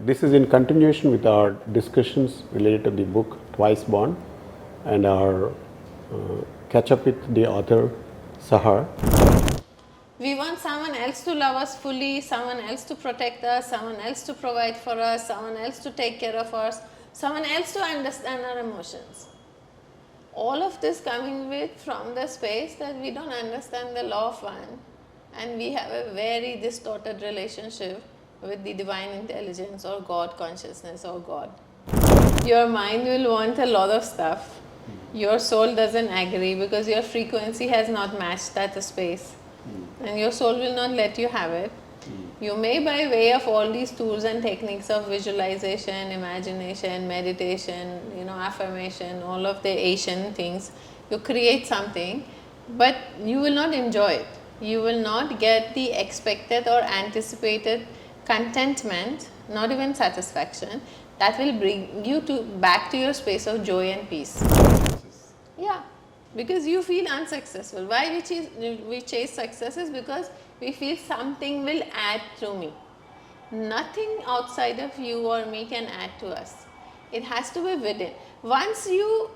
This is in continuation with our discussions related to the book Twice Born and our catch up with the author Sahar. We want someone else to love us fully, someone else to protect us, someone else to provide for us, someone else to take care of us, someone else to understand our emotions. All of this coming with from the space that we don't understand the law of one, and we have a very distorted relationship with the divine intelligence or God consciousness or God. Your mind will want a lot of stuff. Your soul doesn't agree because your frequency has not matched that space. And your soul will not let you have it. You may, by way of all these tools and techniques of visualization, imagination, meditation, affirmation, all of the Asian things, you create something, but you will not enjoy it. You will not get the expected or anticipated contentment, not even satisfaction, that will bring you back to your space of joy and peace. Yeah, because you feel unsuccessful. Why we chase success is because we feel something will add to me. Nothing outside of you or me can add to us. It has to be within. Once you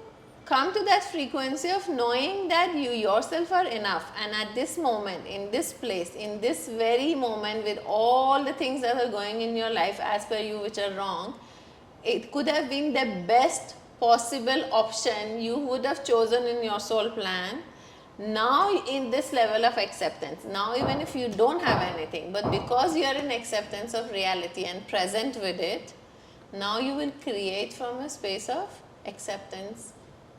come to that frequency of knowing that you yourself are enough, and at this moment, in this place, in this very moment, with all the things that are going in your life as per you which are wrong, it could have been the best possible option you would have chosen in your soul plan. Now in this level of acceptance, now even if you don't have anything, but because you are in acceptance of reality and present with it, now you will create from a space of acceptance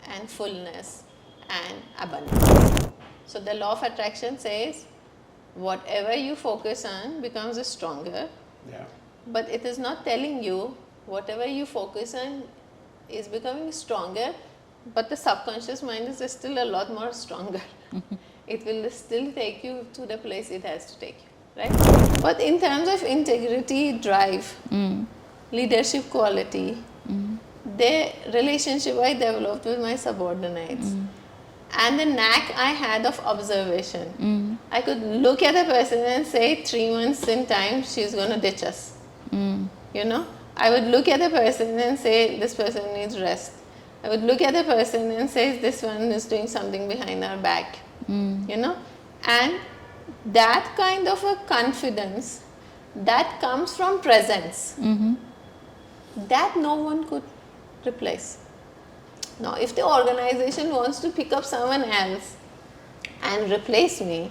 and fullness and abundance. So the law of attraction says whatever you focus on becomes stronger. Yeah. But it is not telling you whatever you focus on is becoming stronger, but the subconscious mind is still a lot more stronger. It will still take you to the place it has to take you, right? But in terms of integrity, drive, leadership quality, the relationship I developed with my subordinates, and the knack I had of observation. I could look at a person and say 3 months in time she's going to ditch us. I would look at a person and say this person needs rest. I would look at a person and say this one is doing something behind our back. And that kind of a confidence that comes from presence, that no one could replace. Now if the organization wants to pick up someone else and replace me,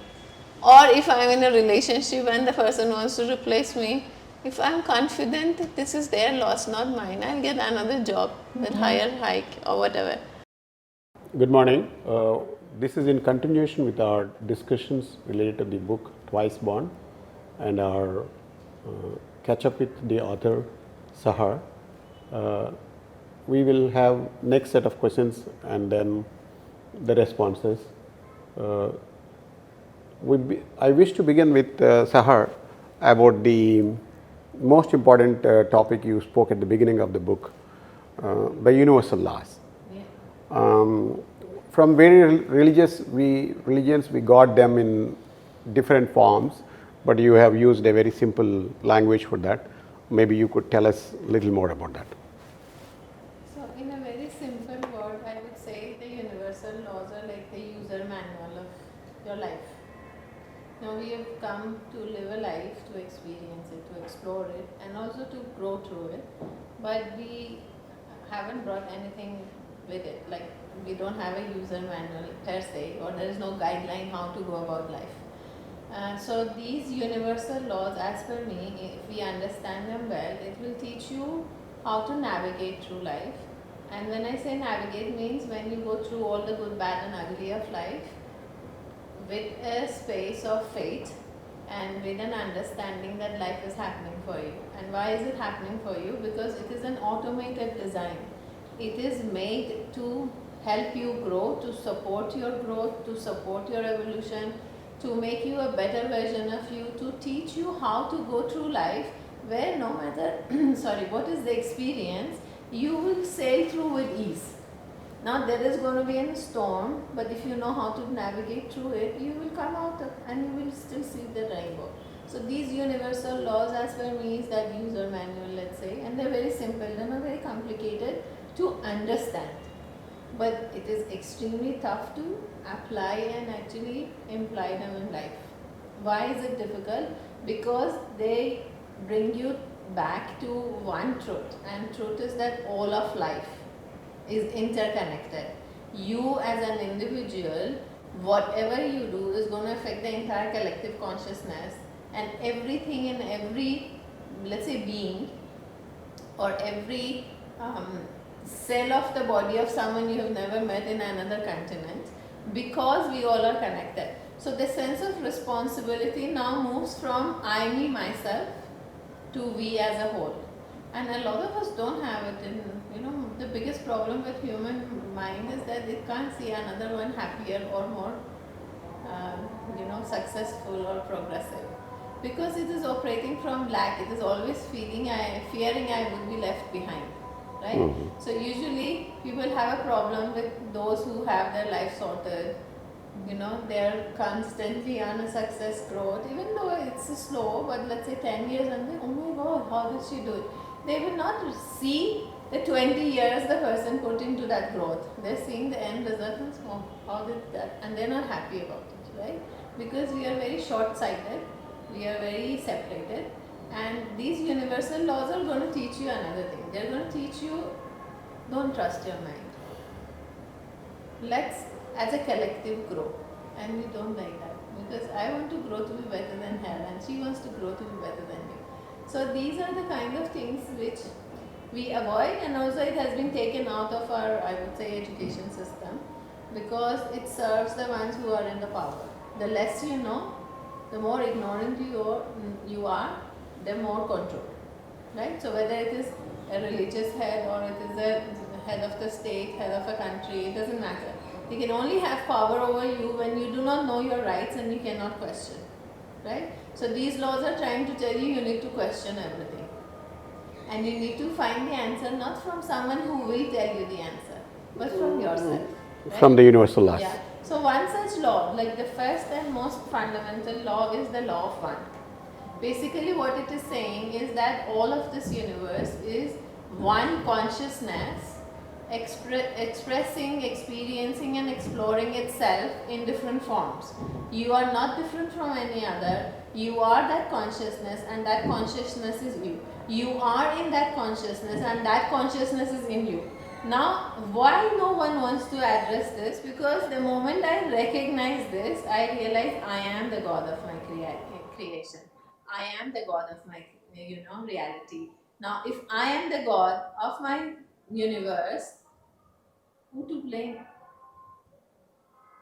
or if I am in a relationship and the person wants to replace me, if I am confident that this is their loss, not mine, I'll get another job with higher hike or whatever. Good morning. This is in continuation with our discussions related to the book Twice Born and our catch up with the author Sahar. We will have next set of questions and then the responses. I wish to begin with Sahar about the most important topic you spoke at the beginning of the book, the universal laws. From various religions we got them in different forms, but you have used a very simple language for that. Maybe you could tell us a little more about that. So in a very simple word, I would say the universal laws are like the user manual of your life. Now we have come to live a life, to experience it, to explore it, and also to grow through it, but we haven't brought anything with it. Like we don't have a user manual per se, or there is no guideline how to go about life. So these universal laws, as per me, if we understand them well, it will teach you how to navigate through life. And when I say navigate, means when you go through all the good, bad and ugly of life, with a space of faith and with an understanding that life is happening for you. And why is it happening for you? Because it is an automated design. It is made to help you grow, to support your growth, to support your evolution, to make you a better version of you, to teach you how to go through life where no matter what is the experience, you will sail through with ease. Now there is going to be a storm, but if you know how to navigate through it, you will come out and you will still see the rainbow. So these universal laws as per me is that user manual, let's say, and they're very simple, they're not very complicated to understand. But it is extremely tough to apply and actually imply them in life. Why is it difficult? Because they bring you back to one truth, and truth is that all of life is interconnected. You as an individual, whatever you do is going to affect the entire collective consciousness, and everything in every, let's say, being or every cell of the body of someone you have never met in another continent, because we all are connected. So the sense of responsibility now moves from I, me, myself to we as a whole. And a lot of us don't have it. In, the biggest problem with human mind is that it can't see another one happier or more successful or progressive, because it is operating from lack. It is always fearing I would be left behind, right? So usually people have a problem with those who have their life sorted. They're constantly on a success growth, even though it's slow, but let's say 10 years and then, oh my god, how did she do it? They will not see the 20 years the person put into that growth. They're seeing the end result and oh, how did that, and they're not happy about it, right? Because we are very short-sighted, we are very separated, and these universal laws are going to teach you another thing. They're going to teach you, don't trust your mind. Let's as a collective grow, and we don't like that, because I want to grow to be better than her and she wants to grow to be better than you. So these are the kind of things which we avoid, and also it has been taken out of our, I would say, education system, because it serves the ones who are in the power. The less you know, the more ignorant you are, the more control, right? So whether it is a religious head or it is a head of the state, head of a country, it doesn't matter. They can only have power over you when you do not know your rights and you cannot question, right? So these laws are trying to tell you need to question everything, and you need to find the answer not from someone who will tell you the answer, but from yourself, right? From the universal laws. Yeah. So one such law, like the first and most fundamental law, is the law of one. Basically what it is saying is that all of this universe is one consciousness expressing, experiencing and exploring itself in different forms. You are not different from any other. You are that consciousness, and that consciousness is you. You are in that consciousness, and that consciousness is in you. Now, why no one wants to address this? Because the moment I recognize this, I realize I am the God of my creation. I am the God of my reality. Now, if I am the God of my universe, who to blame?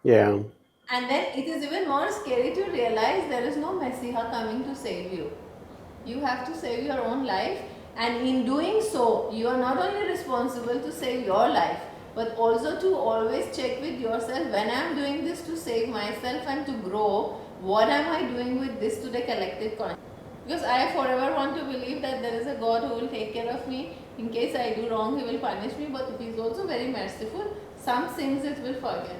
Yeah. And then it is even more scary to realize there is no Messiah coming to save you. You have to save your own life, and in doing so, you are not only responsible to save your life, but also to always check with yourself, when I am doing this to save myself and to grow, what am I doing with this to the collective consciousness? Because I forever want to believe that there is a God who will take care of me. In case I do wrong, He will punish me, but He is also very merciful. Some sins it will forget.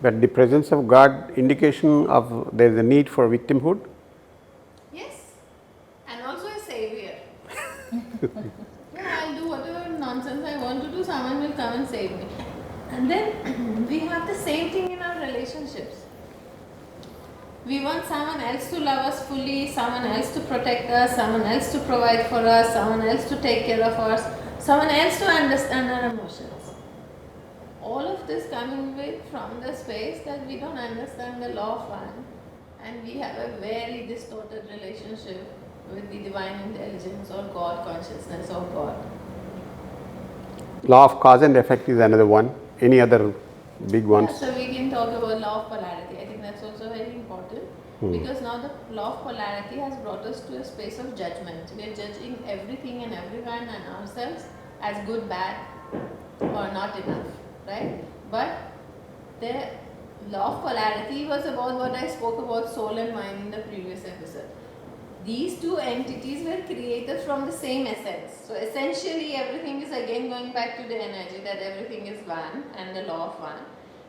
But the presence of God indication of there is a need for victimhood. Yes, and also a savior. Yeah, I'll do whatever nonsense I want to do, someone will come and save me. And then we have the same thing in our relationships. We want someone else to love us fully, someone else to protect us, someone else to provide for us, someone else to take care of us, someone else to understand our emotions. All of this coming with from the space that we don't understand the law of one, and we have a very distorted relationship with the divine intelligence or God consciousness or God. Law of cause and effect is another one. Any other big ones? Yeah, so we can talk about law of polarity. I think that's also very important, because now the law of polarity has brought us to a space of judgment. We are judging everything and everyone and ourselves as good, bad, or not enough, right? But the law of polarity was about what I spoke about, soul and mind, in the previous episode. These two entities were created from the same essence. So essentially everything is again going back to the energy, that everything is one and the law of one.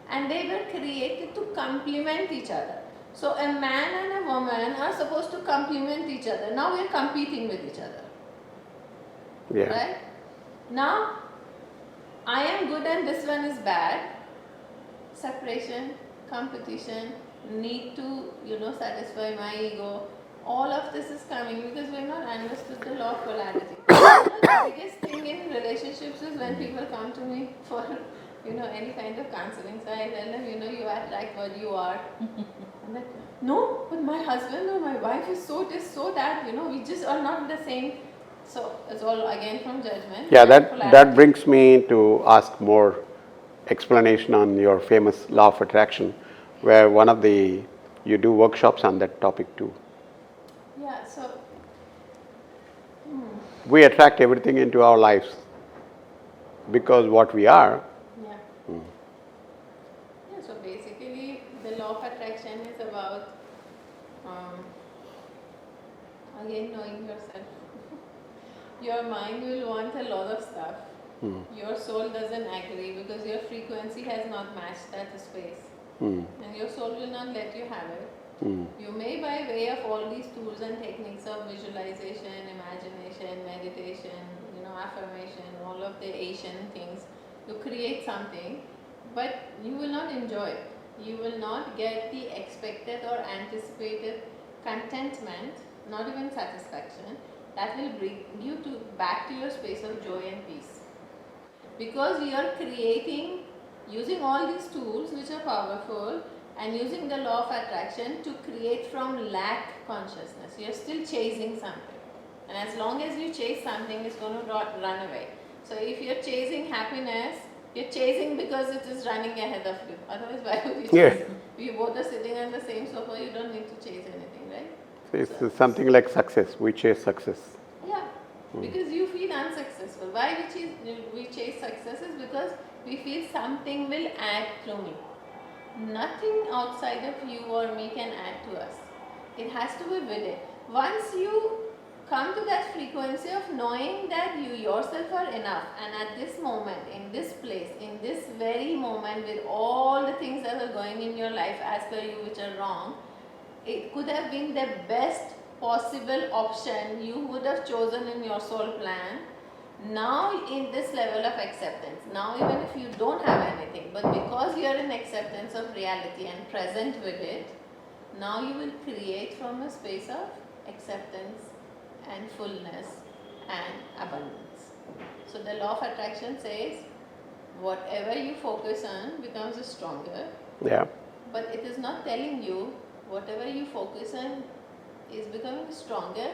And they were created to complement each other. So a man and a woman are supposed to complement each other. Now we are competing with each other. Yeah. Right? Now I am good and this one is bad. Separation, competition, need to, satisfy my ego. All of this is coming because we're not understood the law of polarity. The biggest thing in relationships is when people come to me for, any kind of counseling. So I tell them, you act like what you are. I'm like, no, but my husband or my wife is so this, so that, we just are not the same. So it's all again from judgment. Yeah, and that brings me to ask more explanation on your famous law of attraction, where you do workshops on that topic too. Yeah, so We attract everything into our lives because what we are. yeah. Yeah, so basically the law of attraction is about again knowing yourself. Your mind will want a lot of stuff. Your soul doesn't agree because your frequency has not matched that space. And your soul will not let you have it. You may, by way of all these tools and techniques of visualization, imagination, meditation, affirmation, all of the Asian things, you create something, but you will not enjoy it. You will not get the expected or anticipated contentment, not even satisfaction, that will bring you back to your space of joy and peace. Because you are creating, using all these tools which are powerful, and using the law of attraction to create from lack consciousness. You are still chasing something. And as long as you chase something, it's going to run away. So if you're chasing happiness, you're chasing because it is running ahead of you. Otherwise, why would you chase? We both are sitting on the same sofa, you don't need to chase anything, right? It's something like success. We chase success. Yeah, because you feel unsuccessful. Why we chase success is because we feel something will add through me. Nothing outside of you or me can add to us. It has to be within. Once you come to that frequency of knowing that you yourself are enough, and at this moment, in this place, in this very moment, with all the things that are going in your life as per you which are wrong, it could have been the best possible option you would have chosen in your soul plan. Now in this level of acceptance, now even if you don't have anything, but because you are in acceptance of reality and present with it, now you will create from a space of acceptance and fullness and abundance. So the law of attraction says whatever you focus on becomes stronger. Yeah. But it is not telling you whatever you focus on is becoming stronger,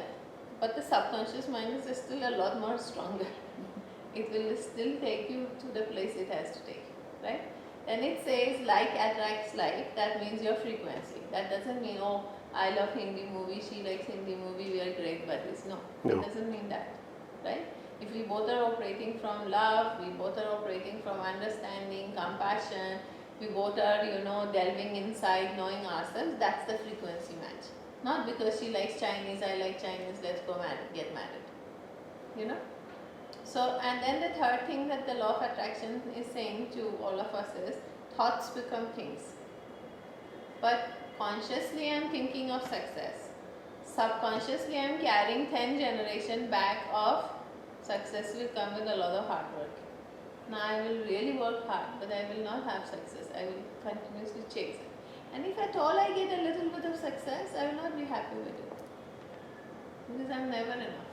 but the subconscious mind is still a lot more stronger. It will still take you to the place it has to take you, right? Then it says like attracts like, that means your frequency. That doesn't mean, oh, I love Hindi movie, she likes Hindi movie, we are great buddies. No, it doesn't mean that, right? If we both are operating from love, we both are operating from understanding, compassion, we both are, delving inside, knowing ourselves, that's the frequency match. Not because she likes Chinese, I like Chinese, let's go get married. So, and then the third thing that the law of attraction is saying to all of us is, thoughts become things. But consciously I am thinking of success. Subconsciously I am carrying 10 generation back of success will come with a lot of hard work. Now I will really work hard, but I will not have success. I will continuously chase it. And if at all I get a little bit of success, I will not be happy with it. Because I am never enough.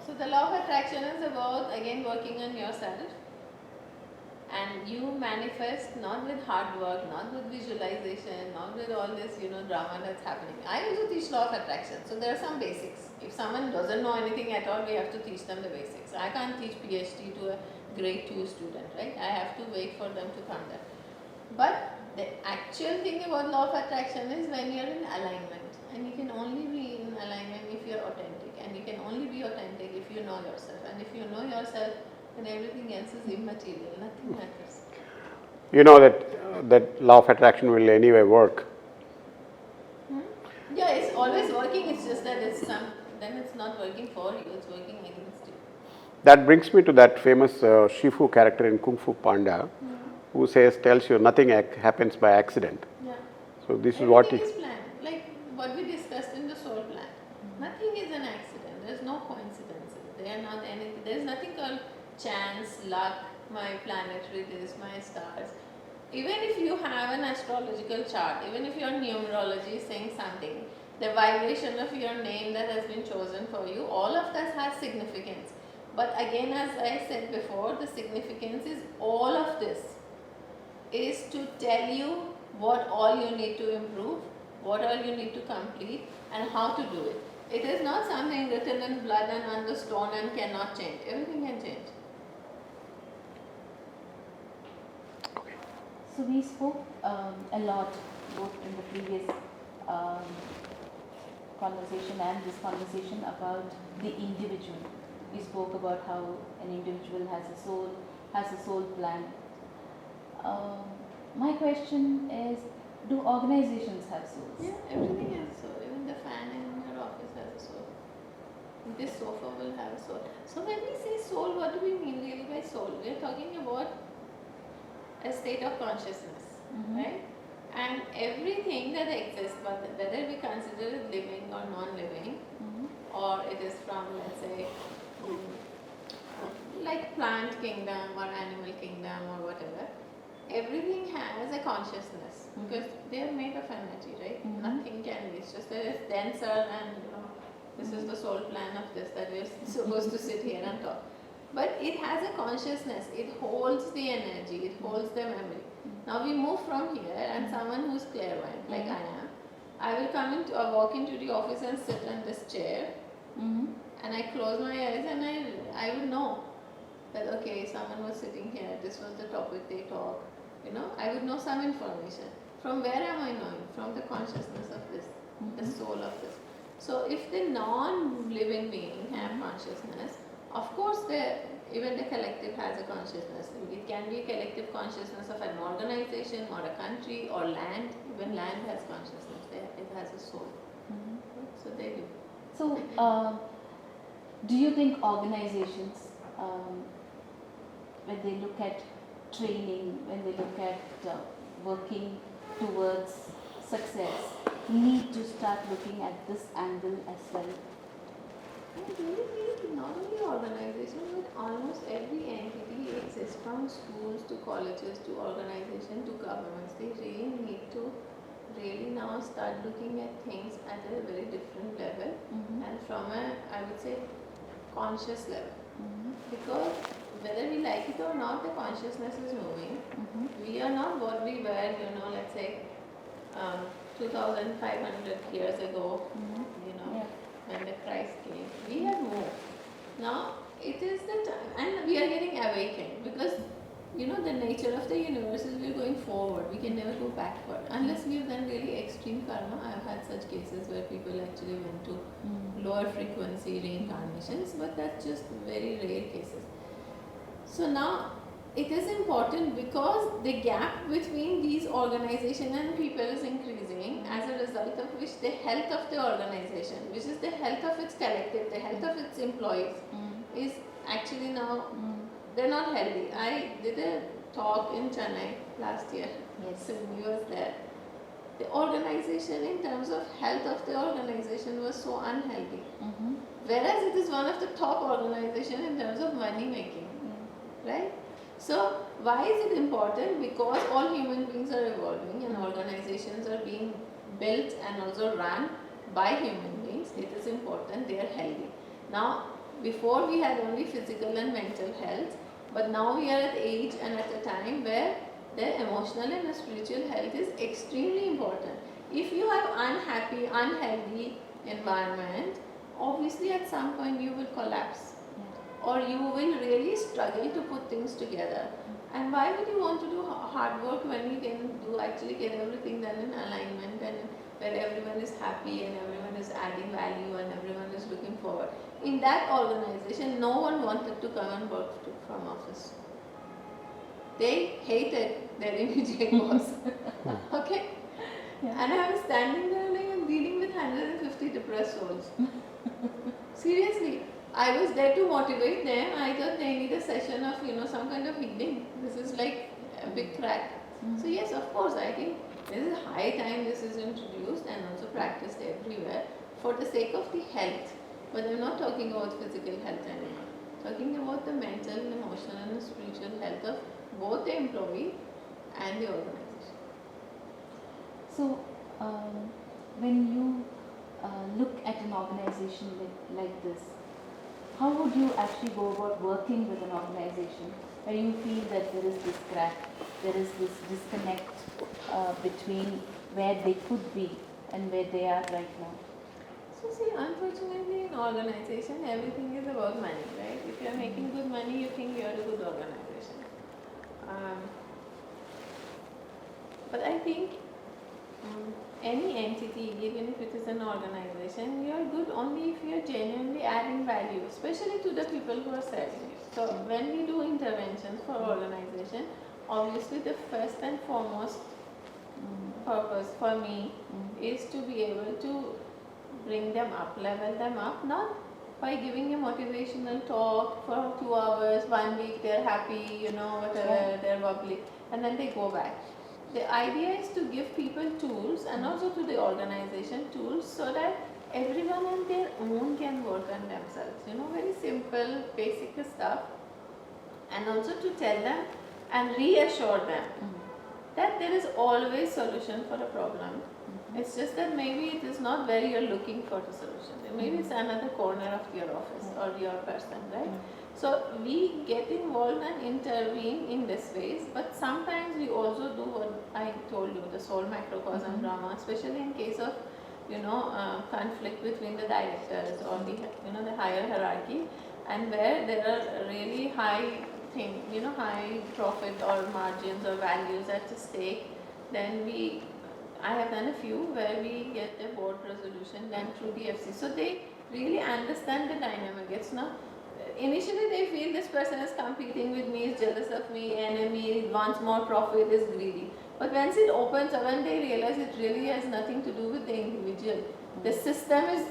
So the law of attraction is about, again, working on yourself. And you manifest not with hard work, not with visualization, not with all this, drama that's happening. I also teach law of attraction. So there are some basics. If someone doesn't know anything at all, we have to teach them the basics. I can't teach PhD to a grade 2 student, right? I have to wait for them to come there. But the actual thing about law of attraction is when you're in alignment. And you can only be in alignment if you're authentic. And you can only be authentic if you know yourself. And if you know yourself, then everything else is immaterial. Nothing matters. You know that law of attraction will anyway work. Yeah, it's always working. It's just that then it's not working for you. It's working against you. That brings me to that famous Shifu character in Kung Fu Panda, who tells you nothing happens by accident. Yeah. So this Everything is what he. is planned. are not anything. There's nothing called chance, luck, my planetary this, my stars. Even if you have an astrological chart, even if your numerology is saying something, the vibration of your name that has been chosen for you, all of that has significance. But again, as I said before, the significance is all of this is to tell you what all you need to improve, what all you need to complete, and how to do it. It is not something written in blood and on the stone and cannot change. Everything can change. So we spoke a lot, both in the previous conversation and this conversation, about the individual. We spoke about how an individual has a soul plan. My question is, do organizations have souls? Yeah, everything has a soul. Even the fan in your office has a soul. This sofa will have a soul. So when we say soul, what do we mean really by soul? We are talking about a state of consciousness, right? And everything that exists, whether we consider it living or non-living, or it is from, let's say, like plant kingdom or animal kingdom or whatever, everything has a consciousness because they are made of energy, right? Nothing can be. It's just that it's denser and this is the soul plan of this, that we're supposed to sit here and talk. But it has a consciousness, it holds the energy, it holds the memory. Now we move from here, and someone who's clairvoyant, like I am, I will come into or walk into the office and sit on this chair, and I close my eyes and I will know that okay, someone was sitting here, this was the topic they talked, I would know some information. From where am I knowing? From the consciousness of this, the soul of this. So if the non-living being have consciousness, of course even the collective has a consciousness. It can be a collective consciousness of an organization or a country or land. Even land has consciousness. It has a soul. So they do. So do you think organizations, when they look at training, when they look at working towards success, need to start looking at this angle as well? I really feel not only organization, but almost every entity exists, from schools to colleges to organization to governments. They really need to now start looking at things at a very different level and from a, I would say, conscious level. Because whether we like it or not, the consciousness is moving. We are not what we were, let's say 2,500 years ago, when the Christ came. We have moved. Now it is the time, and we are getting awakened because the nature of the universe is we are going forward. We can never go backward unless we have done really extreme karma. I have had such cases where people actually went to lower frequency reincarnations, but that's just very rare cases. So now it is important because the gap between these organizations and people is increasing, as a result of which the health of the organization, which is the health of its collective, the health of its employees, is actually now, they're not healthy. I did a talk in Chennai last year, so he was there. The organization, in terms of health of the organization, was so unhealthy. Whereas it is one of the top organizations in terms of money making, right? So why is it important? Because all human beings are evolving and organizations are being built and also run by human beings. It is important they are healthy. Now, before we had only physical and mental health, but now we are at age and at a time where the emotional and the spiritual health is extremely important. If you have unhappy, unhealthy environment, obviously at some point you will collapse. Or you will really struggle to put things together. And why would you want to do hard work when you can actually get everything done in alignment and where everyone is happy and everyone is adding value and everyone is looking forward? In that organization, no one wanted to come and work from office. They hated their immediate boss. Okay? And I was standing there like I'm dealing with 150 depressed souls. Seriously. I was there to motivate them. I thought they need a session of, some kind of healing. This is like a big crack. So yes, of course, I think this is high time this is introduced and also practiced everywhere for the sake of the health. But I'm not talking about physical health anymore. emotional and the spiritual health of both the employee and the organization. So, when you look at an organization like this, how would you actually go about working with an organization where you feel that there is this crack, there is this disconnect between where they could be and where they are right now? So see, unfortunately in organization everything is about money, right? If you are making good money, you think you are a good organization. But I think any entity, even if it is an organization, you are good only if you are genuinely adding value, especially to the people who are serving you. So when we do interventions for organization, obviously the first and foremost purpose for me is to be able to bring them up, level them up, not by giving a motivational talk for 2 hours, 1 week they're happy, whatever, they're bubbly, and then they go back. The idea is to give people tools and also to the organization tools so that everyone on their own can work on themselves, very simple, basic stuff, and also to tell them and reassure them that there is always solution for a problem. It's just that maybe it is not where you're looking for the solution. Maybe it's another corner of your office or your person, right? So we get involved and intervene in this ways, but sometimes we also do what I told you, the soul microcosm drama, especially in case of conflict between the directors or the higher hierarchy, and where there are really high high profit or margins or values at stake. Then I have done a few where we get a board resolution done through the FC. So they really understand the dynamic. It's not, initially they feel this person is competing with me, is jealous of me, enemy, wants more profit, is greedy. But once it opens up and they realize it really has nothing to do with the individual. The system is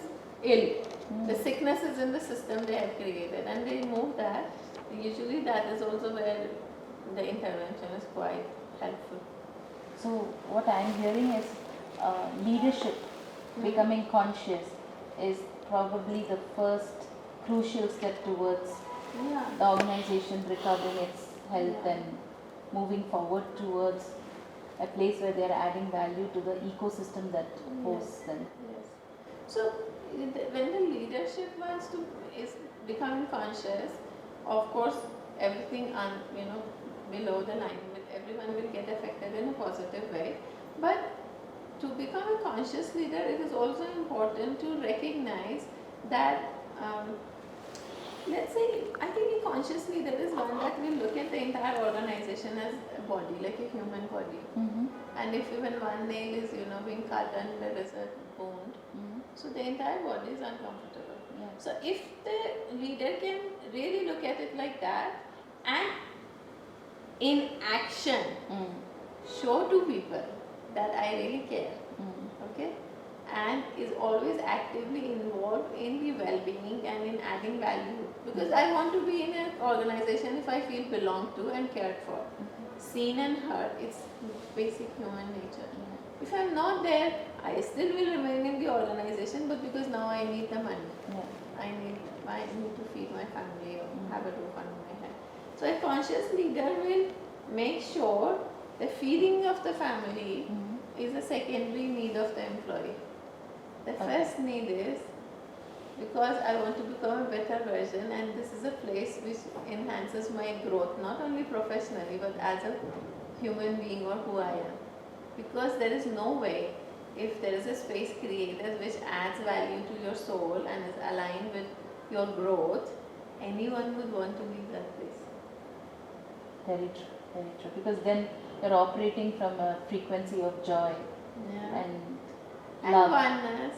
ill. The sickness is in the system they have created, and they remove that. Usually that is also where the intervention is quite helpful. So what I am hearing is leadership, becoming conscious is probably the first crucial step towards the organization recovering its health and moving forward towards a place where they are adding value to the ecosystem that hosts them. Yes. So when the leadership is becoming conscious, of course everything below the line, everyone will get affected in a positive way. But to become a conscious leader, it is also important to recognize that, let's say, I think a conscious leader is one that will look at the entire organization as a body, like a human body. And if even one nail is, being cut and there is a wound, so the entire body is uncomfortable. So if the leader can really look at it like that and in action show to people that I really care, okay, and is always actively involved in the well-being and in adding value, because I want to be in an organization if I feel belonged to and cared for, seen and heard. It's basic human nature. If I'm not there, I still will remain in the organization, but because now I need the money. I need to feed my family or have a roof under my head. So a conscious leader will make sure the feeding of the family is a secondary need of the employee. The first need is because I want to become a better version, and this is a place which enhances my growth, not only professionally but as a human being or who I am. Because there is no way, if there is a space created which adds value to your soul and is aligned with your growth, anyone would want to leave that place. Very true, very true. Because then you're operating from a frequency of joy and love. Oneness,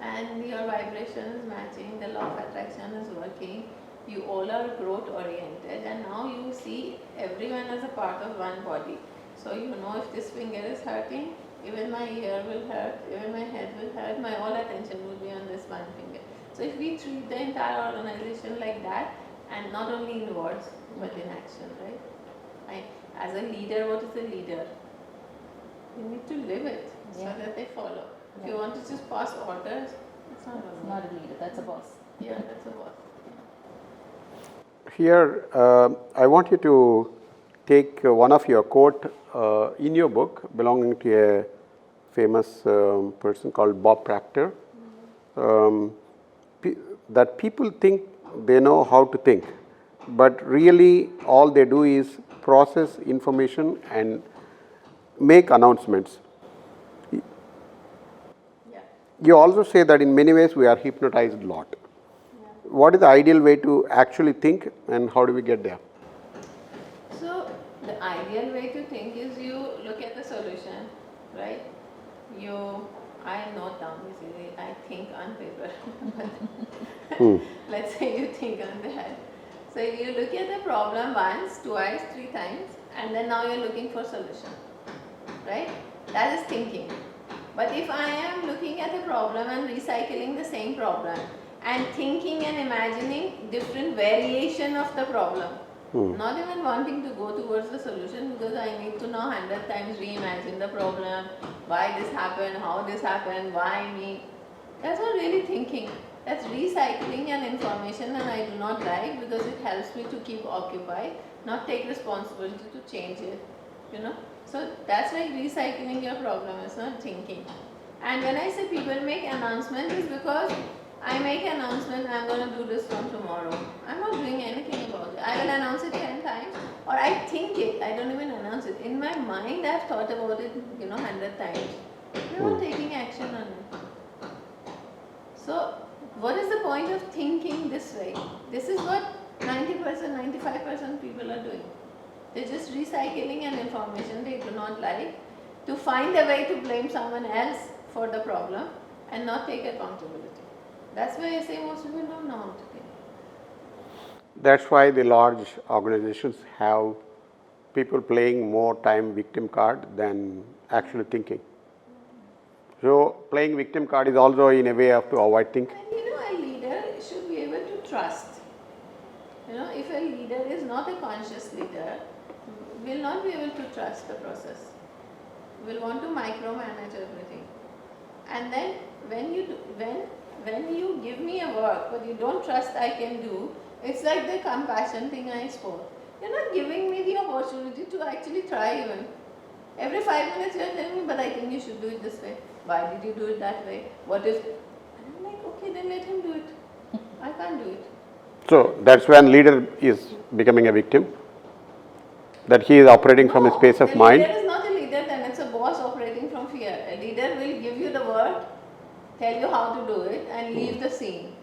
and your vibration is matching, the law of attraction is working, you all are growth oriented, and now you see everyone as a part of one body. So if this finger is hurting, even my ear will hurt, even my head will hurt, my all attention will be on this one finger. So if we treat the entire organization like that, and not only in words but in action, right? As a leader, what is a leader? You need to live it so that they follow. If you want to just pass orders, it's not a leader, that's a boss. Yeah, that's a boss. Here, I want you to take one of your quote in your book belonging to a famous person called Bob Proctor, that people think they know how to think, but really all they do is process information and make announcements. Yeah. You also say that in many ways we are hypnotized a lot. What is the ideal way to actually think, and how do we get there? So the ideal way to think is you look at the solution, right? I note down basically, I think on paper. Let's say you think on the head. So you look at the problem once, twice, 3 times, and then now you're looking for solution, right? That is thinking. But if I am looking at the problem and recycling the same problem and thinking and imagining different variation of the problem, not even wanting to go towards the solution because I need to now 100 times reimagine the problem, why this happened, how this happened, why me. That's not really thinking. That's recycling an information, and I do not like because it helps me to keep occupied, not take responsibility to change it, you know. So that's like recycling your problem, it's not thinking. And when I say people make announcements, it's because I make an announcement, I'm going to do this from tomorrow. I'm not doing anything about it. I will announce it 10 times, or I think it, I don't even announce it. In my mind, I've thought about it, 100 times. I'm not taking action on it. So, what is the point of thinking this way? This is what 90%, 95% people are doing. They're just recycling an information they do not like to find a way to blame someone else for the problem and not take accountability. That's why I say most people don't know how to think. That's why the large organizations have people playing more time victim card than actually thinking. So playing victim card is also in a way of to avoid thinking. And a leader should be able to trust. If a leader is not a conscious leader, will not be able to trust the process. Will want to micromanage everything. And then when you give me a work but you don't trust I can do, it's like the compassion thing I spoke. You're not giving me the opportunity to actually try even. Every 5 minutes you're telling me, but I think you should do it this way. Why did you do it that way? What if? And I'm like, okay, then let him do it. I can't do it. So that's when leader is becoming a victim. That he is operating from a space of mind. Leader is not a leader, then it's a boss operating from fear. A leader will give you the word, tell you how to do it, and leave the scene.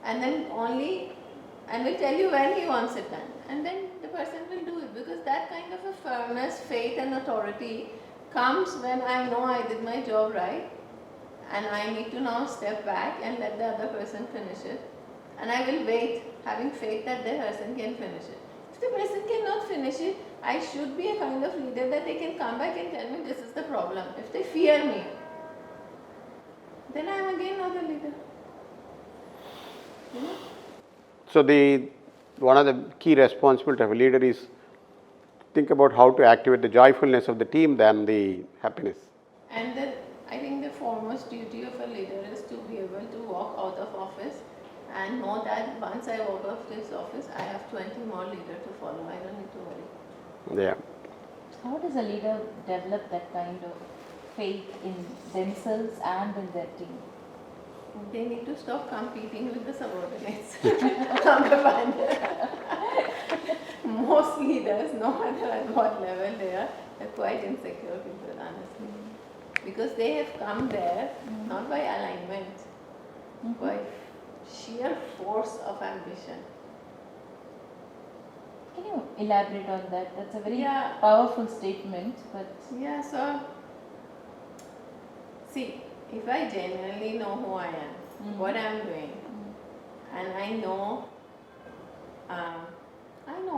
And then will tell you when he wants it done. And then the person will do it, because that kind of a firmness, faith and authority comes when I know I did my job right, and I need to now step back and let the other person finish it. And I will wait, having faith that the person can finish it. If the person cannot finish it, I should be a kind of leader that they can come back and tell me this is the problem. If they fear me, then I am again not a leader. So one of the key responsibility of a leader is think about how to activate the joyfulness of the team than the happiness. And I think the foremost duty of a leader is to be able to walk out of office and know that once I walk off this office, I have 20 more leaders to follow. I don't need to worry. Yeah. How does a leader develop that kind of faith in themselves and in their team? They need to stop competing with the subordinates. Most leaders, no matter at what level they are quite insecure people, honestly. Because they have come there not by alignment, by sheer force of ambition. Can you elaborate on that? That's a very powerful statement. But yeah, so see, if I genuinely know who I am, what I am doing, and I know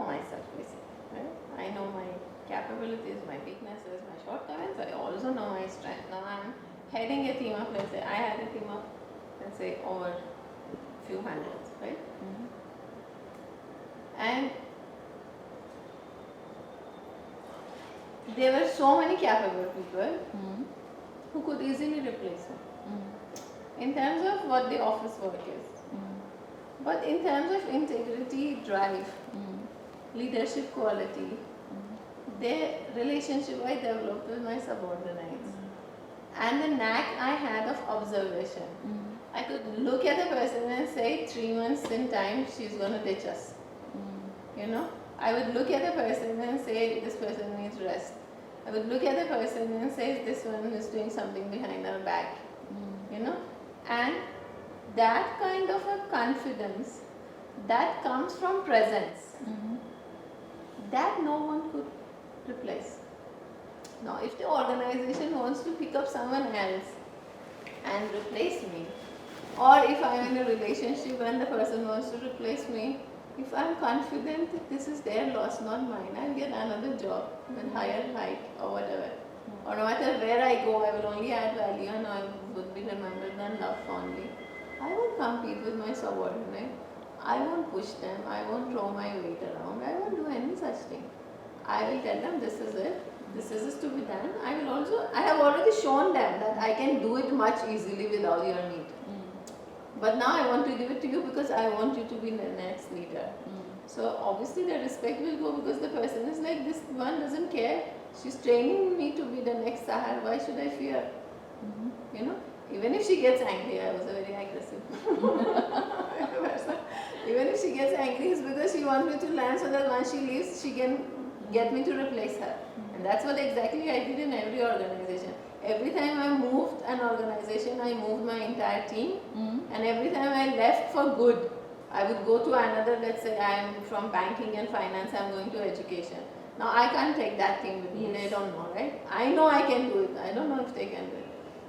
myself basically, right? I know my capabilities, my weaknesses, my shortcomings. I also know my strength. Now I am heading a team of, let's say, I had a team of, let's say, over a few hundreds, right? And there were so many capable people who could easily replace me in terms of what the office work is. But in terms of integrity, drive, leadership quality, their relationship I developed with my subordinates, and the knack I had of observation. I could look at the person and say 3 months in time she's going to ditch us. You know, I would look at the person and say this person needs rest. I would look at the person and say this one is doing something behind our back. You know, and that kind of a confidence that comes from presence, that no one could replace. Now, if the organization wants to pick up someone else and replace me, or if I am in a relationship and the person wants to replace me, if I am confident that this is their loss, not mine, I'll get another job with higher height or whatever. Or no matter where I go, I will only add value and I would be remembered and loved fondly. I won't compete with my subordinate. I won't push them. I won't throw my weight around. I won't do any such thing. I will tell them this is it. This is to be done. I have already shown them that I can do it much easily without your need. But now I want to give it to you because I want you to be the next leader. So obviously the respect will go because the person is like, this one doesn't care. She's training me to be the next Sahar. Why should I fear? You know, even if she gets angry, I was a very aggressive person. Even if she gets angry, it's because she wants me to land so that once she leaves, she can get me to replace her. And that's what exactly I did in every organization. Every time I moved an organization, I moved my entire team. And every time I left for good, I would go to another, let's say I am from banking and finance, I am going to education. Now I can't take that team with me, they don't know, right? I know I can do it, I don't know if they can do it.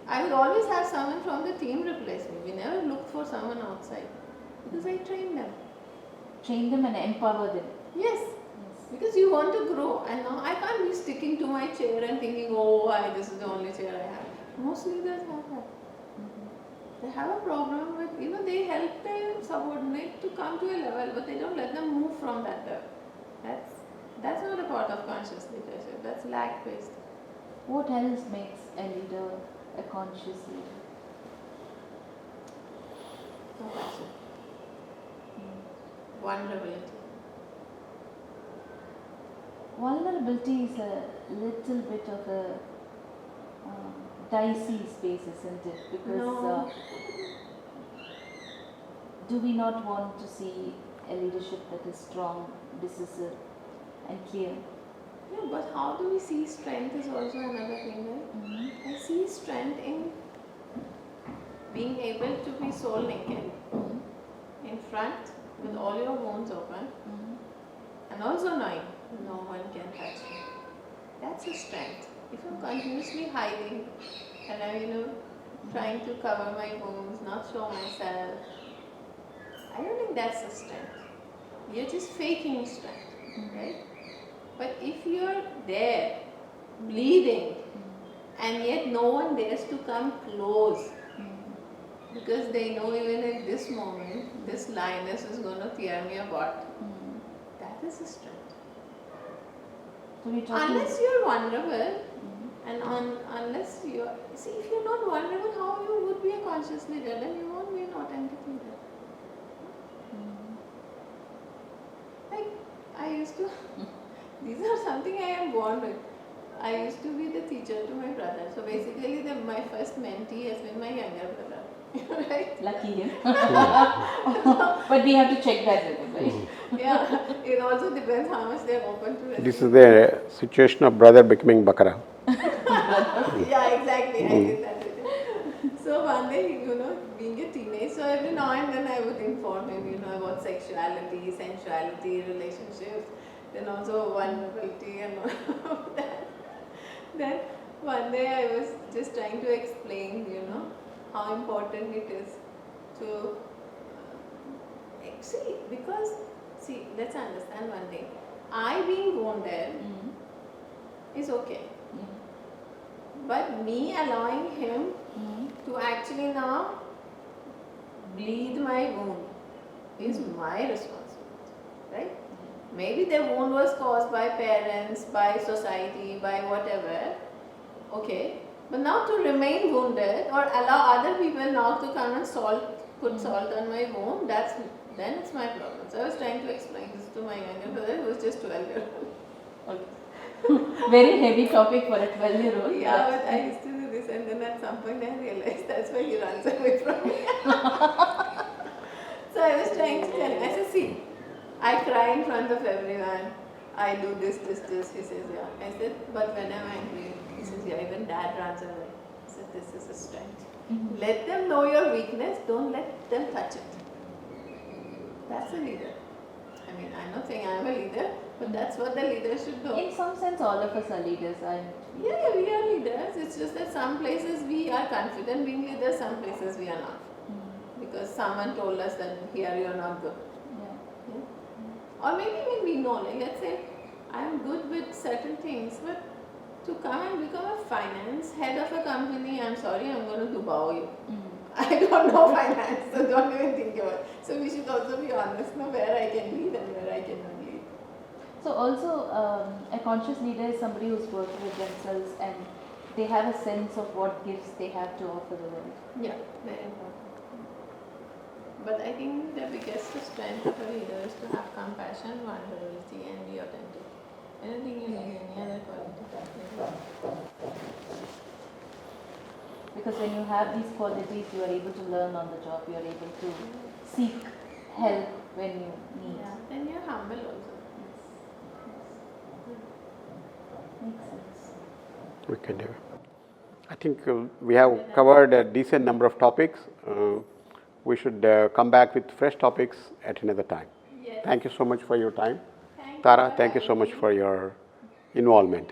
I would always have someone from the team replace me. We never looked for someone outside because I trained them. Train them and empower them. Yes. Because you want to grow, and now I can't be sticking to my chair and thinking, oh, this is the only chair I have. Most leaders have that. They have a problem with, they help their subordinate to come to a level, but they don't let them move from that level. That's not a part of conscious leadership, that's lack-based. What else makes a leader a conscious leader? Compassion. Vulnerability. Vulnerability is a little bit of a dicey space, isn't it? Because do we not want to see a leadership that is strong, decisive and clear? Yeah, but how do we see strength is also another thing, right? I see strength in being able to be soul naked in front with all your wounds open and also knowing no one can touch me. That's a strength. If I'm continuously hiding and I'm trying to cover my wounds, not show myself, I don't think that's a strength. You're just faking strength, right? But if you're there, bleeding, and yet no one dares to come close, because they know even at this moment, this lioness is going to tear me apart. That is a strength. So unless you're vulnerable, and unless you're... See, if you're not vulnerable, how you would be a conscious leader? Then you won't be an authentic leader. Like, I used to... These are something I am born with. I used to be the teacher to my brother. So basically, my first mentee has been my younger brother. Right? Lucky him. But we have to check that with him, right? Yeah, it also depends how much they are open to it. This is the situation of brother becoming Bakara. Yeah, exactly. I did that with him. So one day, being a teenager, so every now and then I would inform him, about sexuality, sensuality, relationships, then also vulnerability and all of that. Then one day I was just trying to explain, how important it is to let's understand one thing. I being wounded is okay. But me allowing him to actually now bleed my wound is my responsibility, right? Maybe the wound was caused by parents, by society, by whatever, okay. But now to remain wounded or allow other people now to come and put salt on my wound, that's then it's my problem. So I was trying to explain this to my younger brother who was just 12-year-old. Okay. Very heavy topic for a 12-year-old. Yeah, but I used to do this, and then at some point I realized that's why he runs away from me. So I was trying to tell him, I said, see, I cry in front of everyone. I do this. He says, yeah. I said, but when I'm angry, he says, yeah, even dad runs away. I said, this is a strength. Let them know your weakness, don't let them touch it. That's a leader. I mean, I'm not saying I'm a leader, but that's what the leader should do. In some sense, all of us are leaders. Yeah, we are leaders. It's just that some places we are confident being leaders, some places we are not. Because someone told us that here you are not good. Yeah? Or maybe when we know, like let's say, I am good with certain things, but to come and become a finance head of a company, I'm sorry, I'm going to devour you. I don't know finance, so don't even think about it. So we should also be honest, know where I can lead and where I cannot lead. So also, a conscious leader is somebody who's working with themselves and they have a sense of what gifts they have to offer the world. Yeah, very important. But I think the biggest strength of a leader is to have compassion, vulnerability, and be authentic. Anything you need, any other quality, because when you have these qualities, you are able to learn on the job, you are able to seek help when you need. Yeah, then you're humble also. Makes sense. We can do. I think we have covered a decent number of topics. We should come back with fresh topics at another time. Yes. Thank you so much for your time. Thank Tara, you. thank you so much for your involvement.